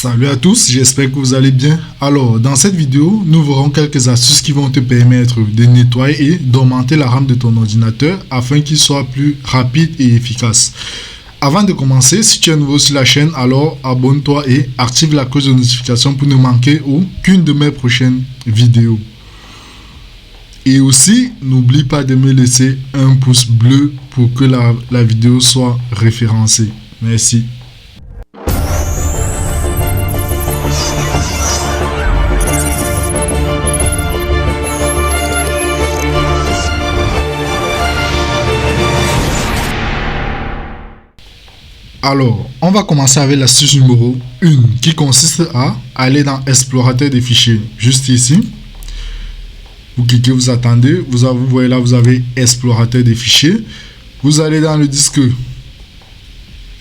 Salut à tous, j'espère que vous allez bien. Alors, dans cette vidéo, nous verrons quelques astuces qui vont te permettre de nettoyer et d'augmenter la RAM de ton ordinateur afin qu'il soit plus rapide et efficace. Avant de commencer, si tu es nouveau sur la chaîne, alors abonne-toi et active la cloche de notification pour ne manquer aucune de mes prochaines vidéos. Et aussi, n'oublie pas de me laisser un pouce bleu pour que la vidéo soit référencée. Merci. Alors, on va commencer avec l'astuce numéro 1 qui consiste à aller dans Explorateur des fichiers. Juste ici, vous cliquez, vous attendez, vous voyez là, vous avez Explorateur des fichiers. Vous allez dans le disque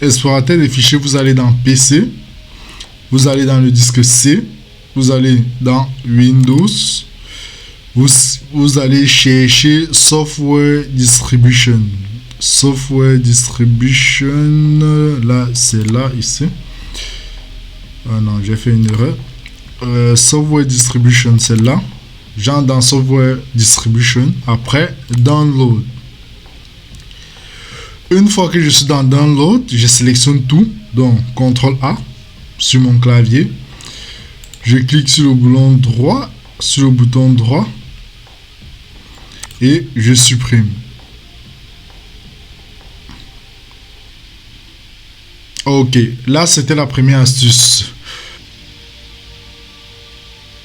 Explorateur des fichiers, vous allez dans PC, vous allez dans le disque C, vous allez dans Windows, vous allez chercher Software Distribution. Software Distribution, là c'est là ici. Ah non, j'ai fait une erreur. Software Distribution, c'est là. J'entre dans Software Distribution. Après, Download. Une fois que je suis dans Download, je sélectionne tout. Donc, CTRL A sur mon clavier. Je clique sur le bouton droit, et je supprime. Ok, là c'était la première astuce.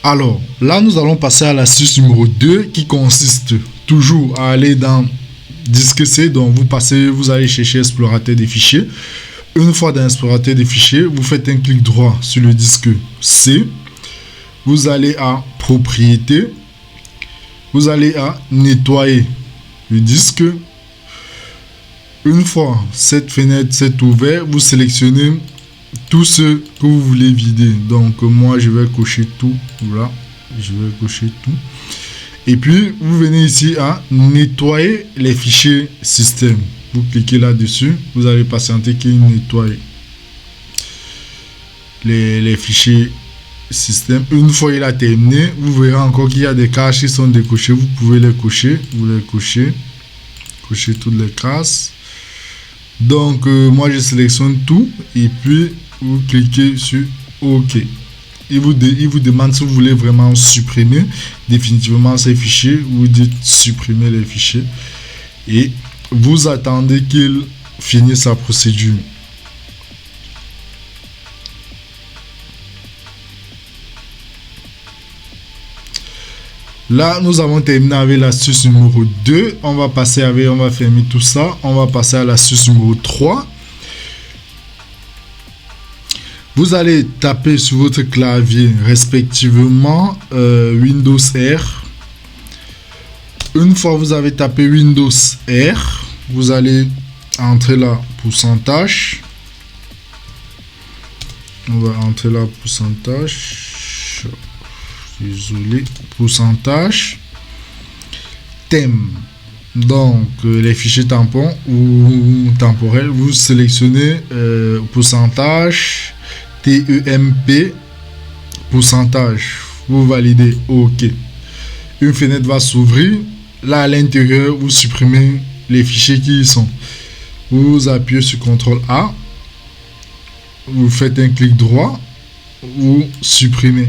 Alors, là nous allons passer à l'astuce numéro 2 qui consiste toujours à aller dans disque C. Donc vous allez chercher Explorateur des fichiers. Une fois dans Explorateur des fichiers, vous faites un clic droit sur le disque C. Vous allez à Propriétés. Vous allez à Nettoyer le disque. Une fois cette fenêtre s'est ouverte, vous sélectionnez tout ce que vous voulez vider. Donc moi je vais cocher tout. Voilà, je vais cocher tout. Et puis vous venez ici à nettoyer les fichiers système. Vous cliquez là-dessus. Vous allez patienter qu'il nettoie les fichiers système. Une fois il a terminé, vous verrez encore qu'il y a des cases qui sont décochées. Vous pouvez les cocher. Vous les cochez. Cochez toutes les cases. Donc moi je sélectionne tout et puis vous cliquez sur OK. Il vous demande si vous voulez vraiment supprimer définitivement ces fichiers. Vous dites supprimer les fichiers et vous attendez qu'il finisse sa procédure. Là, nous avons terminé avec l'astuce numéro 2. On va fermer tout ça. On va passer à l'astuce numéro 3. Vous allez taper sur votre clavier respectivement Windows R. Une fois vous avez tapé Windows R, vous allez entrer là pourcentage. On va entrer là pourcentage. Désolé, pourcentage thème. Donc les fichiers tampons ou temporels, vous sélectionnez pourcentage TEMP pourcentage, vous validez OK. Une fenêtre va s'ouvrir. Là à l'intérieur, vous supprimez les fichiers qui y sont. Vous appuyez sur CTRL A, vous faites un clic droit, vous supprimez.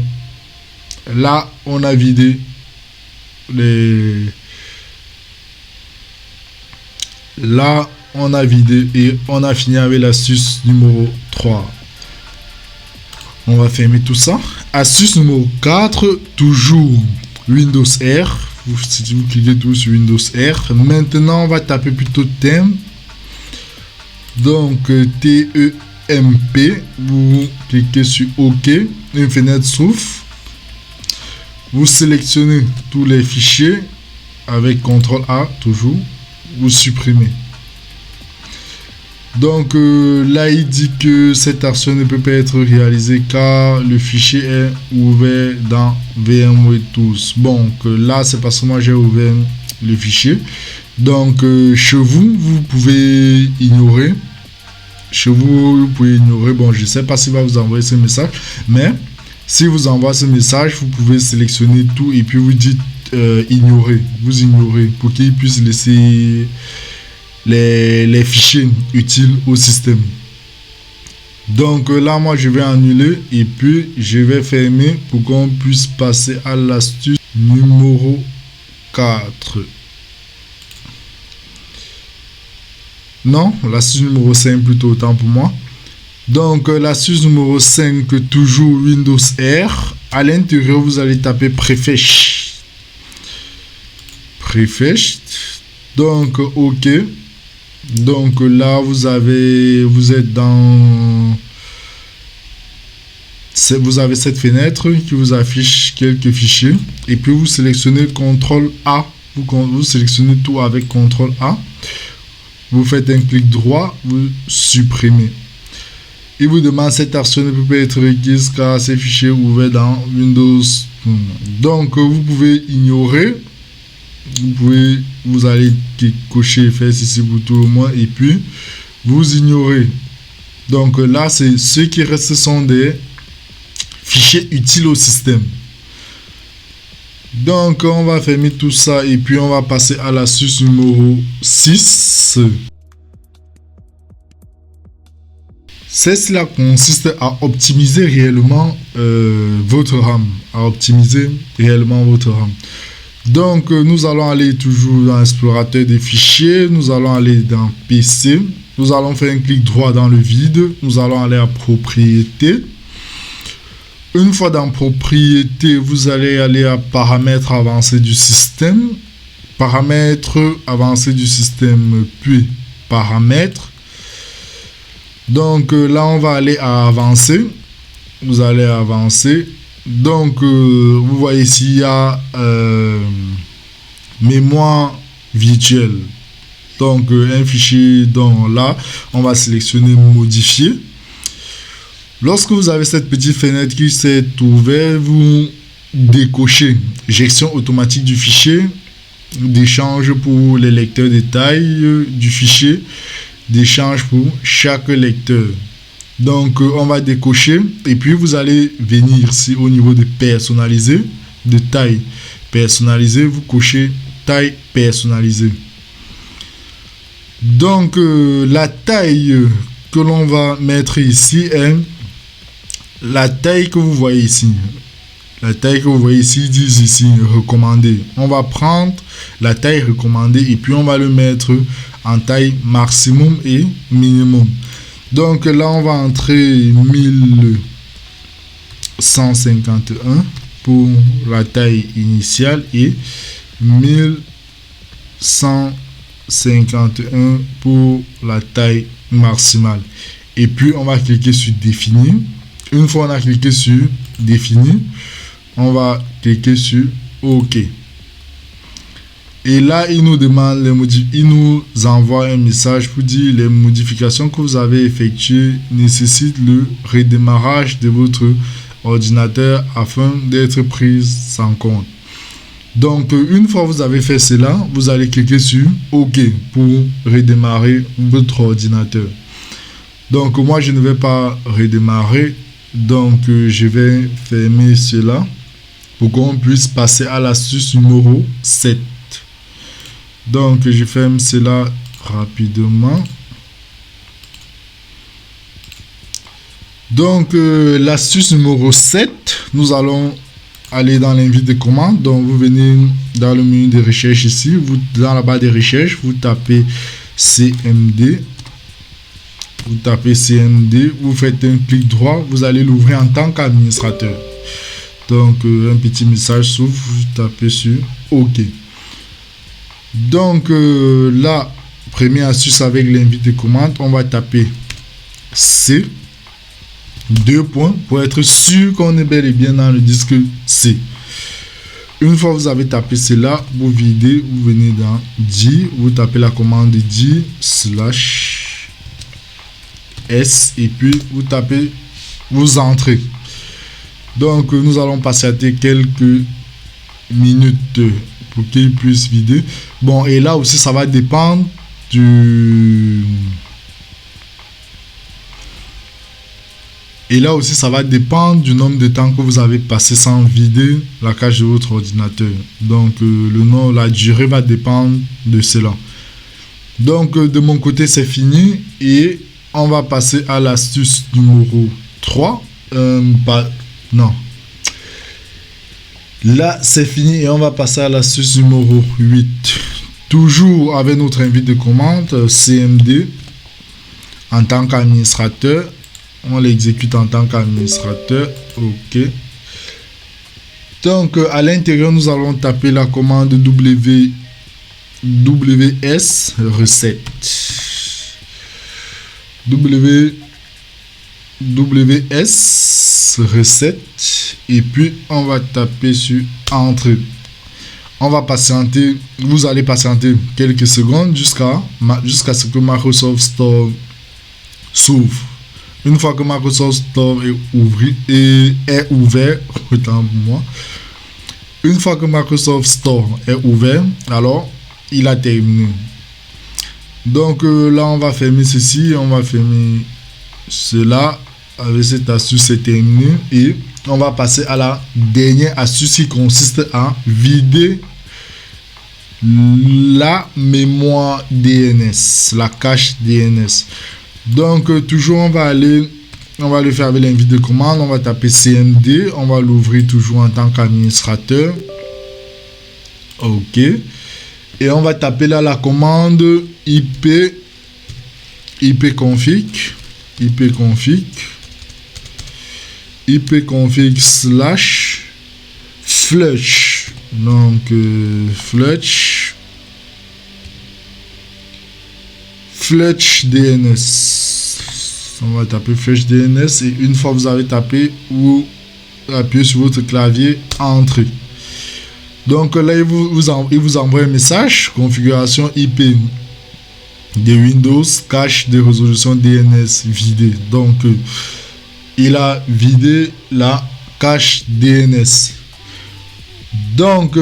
Là, on a vidé Là, on a vidé et on a fini avec l'astuce numéro 3. On va fermer tout ça. Astuce numéro 4, toujours Windows R. Si vous cliquez tout sur Windows R. Maintenant, on va taper plutôt thème. Donc, TEMP. Vous cliquez sur OK. Une fenêtre s'ouvre. Vous sélectionnez tous les fichiers avec CTRL A toujours, vous supprimez. Donc là il dit que cette action ne peut pas être réalisée car le fichier est ouvert dans VMware Tools. Donc là c'est parce que moi j'ai ouvert le fichier. Donc chez vous, vous pouvez ignorer chez vous, vous pouvez ignorer. Bon, je ne sais pas s'il va vous envoyer ce message, mais si vous envoie ce message, vous pouvez sélectionner tout et puis vous dites ignorer. Vous ignorez pour qu'il puisse laisser les fichiers utiles au système. Donc là, moi, je vais annuler et puis je vais fermer pour qu'on puisse passer à l'astuce numéro 4. Non, l'astuce numéro 5 plutôt, autant pour moi. Donc l'astuce numéro 5, toujours Windows R. À l'intérieur, vous allez taper Prefetch. Prefetch. Donc OK. Donc là, vous êtes dans... Vous avez cette fenêtre qui vous affiche quelques fichiers. Et puis vous sélectionnez CTRL A. Vous sélectionnez tout avec CTRL A. Vous faites un clic droit, vous supprimez. Il vous demande cette action ne peut pas être requise car ces fichiers ouverts dans Windows. Donc vous pouvez ignorer. Vous allez cocher faire ici pour tout le monde et puis vous ignorez. Donc là, c'est ceux qui restent sont des fichiers utiles au système. Donc on va fermer tout ça et puis on va passer à l'astuce numéro 6. Cela consiste à optimiser réellement votre RAM. Donc nous allons aller toujours dans l'explorateur des fichiers. Nous allons aller dans PC. Nous allons faire un clic droit dans le vide. Nous allons aller à propriétés. Une fois dans propriété, vous allez aller à paramètres avancés du système. Paramètres avancés du système, puis paramètres. Donc là, on va aller à avancer. Vous allez avancer. Donc, vous voyez ici, il y a mémoire virtuelle. Donc, un fichier dans là, on va sélectionner modifier. Lorsque vous avez cette petite fenêtre qui s'est ouverte, vous décochez gestion automatique du fichier, d'échange pour les lecteurs de taille du fichier, d'échange pour chaque lecteur. Donc on va décocher et puis vous allez venir ici au niveau de personnaliser, de taille personnalisée, vous cochez taille personnalisée. Donc la taille que l'on va mettre ici est la taille que vous voyez ici. La taille que vous voyez ici, disent ici recommandé. On va prendre la taille recommandée et puis on va le mettre en taille maximum et minimum. Donc là, on va entrer 1151 pour la taille initiale et 1151 pour la taille maximale. Et puis, on va cliquer sur définir. Une fois on a cliqué sur définir, on va cliquer sur OK. Et là, il nous demande il nous envoie un message pour dire les modifications que vous avez effectuées nécessitent le redémarrage de votre ordinateur afin d'être prises en compte. Donc, une fois que vous avez fait cela, vous allez cliquer sur OK pour redémarrer votre ordinateur. Donc, moi, je ne vais pas redémarrer. Donc, je vais fermer cela pour qu'on puisse passer à l'astuce numéro 7. Donc, je ferme cela rapidement. Donc, l'astuce numéro 7, nous allons aller dans l'invite de commande. Donc, vous venez dans le menu de recherche ici. Dans la barre de recherche, vous tapez CMD. Vous tapez CMD, vous faites un clic droit, vous allez l'ouvrir en tant qu'administrateur. Donc, un petit message s'ouvre, vous tapez sur OK. Donc, la première astuce avec l'invite de commande, on va taper C, 2 points, pour être sûr qu'on est bel et bien dans le disque C. Une fois que vous avez tapé cela, vous videz, vous venez dans D, vous tapez la commande D /S et puis vous tapez, vous entrez. Donc nous allons patienter quelques minutes pour qu'il puisse vider. Bon, et là aussi ça va dépendre Et là aussi, ça va dépendre du nombre de temps que vous avez passé sans vider la cache de votre ordinateur. Donc, la durée va dépendre de cela. Donc, de mon côté, c'est fini. Et on va passer à l'astuce numéro 3. Non. Là, c'est fini et on va passer à l'astuce numéro 8. Toujours avec notre invite de commande, CMD, en tant qu'administrateur. On l'exécute en tant qu'administrateur. OK. Donc, à l'intérieur, nous allons taper la commande WS recette. WS recette. Et puis, on va taper sur Entrée. On va patienter. Vous allez patienter quelques secondes jusqu'à ce que Microsoft Store s'ouvre. Une fois que Microsoft Store est ouvert, autant pour moi. Une fois que Microsoft Store est ouvert, alors il a terminé. Donc là, on va fermer ceci, on va fermer cela. Avec cette astuce, c'est terminé. Et on va passer à la dernière astuce qui consiste à vider la mémoire DNS, la cache DNS. Donc, toujours, on va le faire avec l'invite de commande. On va taper CMD. On va l'ouvrir toujours en tant qu'administrateur. OK. Et on va taper là la commande ipconfig /flush. Donc, flush DNS. On va taper flush DNS et une fois que vous avez tapé, vous appuyez sur votre clavier Entrée. Donc là, il vous envoie un message configuration IP de Windows, cache de résolution DNS vidée. Donc il a vidé la cache DNS. Donc,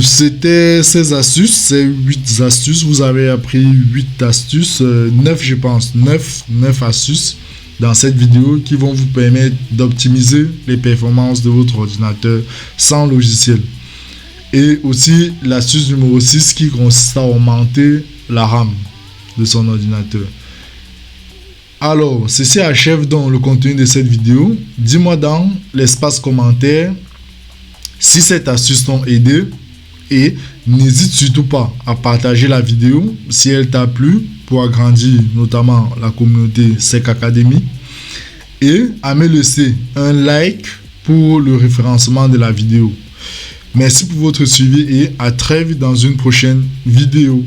c'était ces astuces, ces 8 astuces. Vous avez appris 8 astuces, 9 je pense, 9 astuces dans cette vidéo qui vont vous permettre d'optimiser les performances de votre ordinateur sans logiciel. Et aussi l'astuce numéro 6 qui consiste à augmenter la RAM de son ordinateur. Alors, ceci achève donc le contenu de cette vidéo. Dis-moi dans l'espace commentaire si cette astuce t'a aidé et n'hésite surtout pas à partager la vidéo si elle t'a plu pour agrandir notamment la communauté Sec Academy et à me laisser un like pour le référencement de la vidéo. Merci pour votre suivi et à très vite dans une prochaine vidéo.